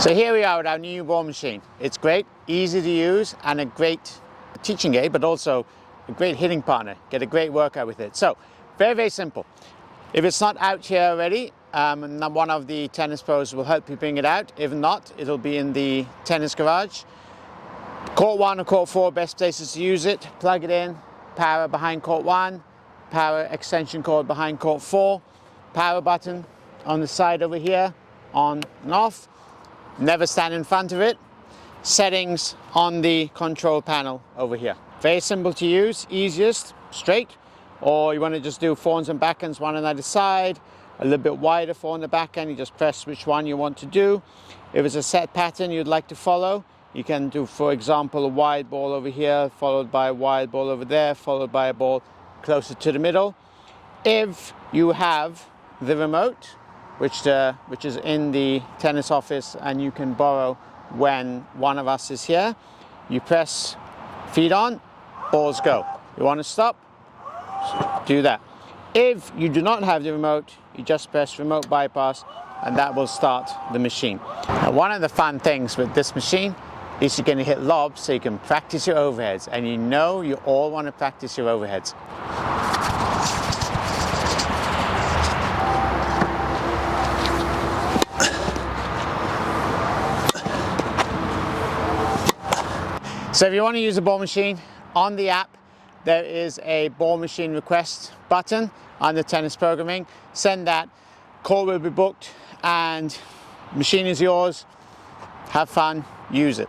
So here we are with our new ball machine. It's great, easy to use, and a great teaching aid, but also a great hitting partner. Get a great workout with it. So very, very simple. If it's not out here already, one of the tennis pros will help you bring it out. If not, it'll be in the tennis garage. Court 1 or court 4, best places to use it. Plug it in, power behind court 1, power extension cord behind court 4, power button on the side over here, on and off. Never stand in front of it. Settings on the control panel over here. Very simple to use, easiest, straight. Or you want to just do forehands and backhands one on either side. A little bit wider forehand and backhand, you just press which one you want to do. If it's a set pattern you'd like to follow, you can do, for example, a wide ball over here, followed by a wide ball over there, followed by a ball closer to the middle. If you have the remote, which is in the tennis office and you can borrow when one of us is here, you press feed on, balls go. You want to stop, do that. If you do not have the remote, you just press remote bypass and that will start the machine. Now, one of the fun things with this machine is you're going to hit lobs so you can practice your overheads, and you know you all want to practice your overheads. So if you want to use a ball machine, on the app there is a ball machine request button under tennis programming. Send that, call will be booked, and machine is yours. Have fun, use it.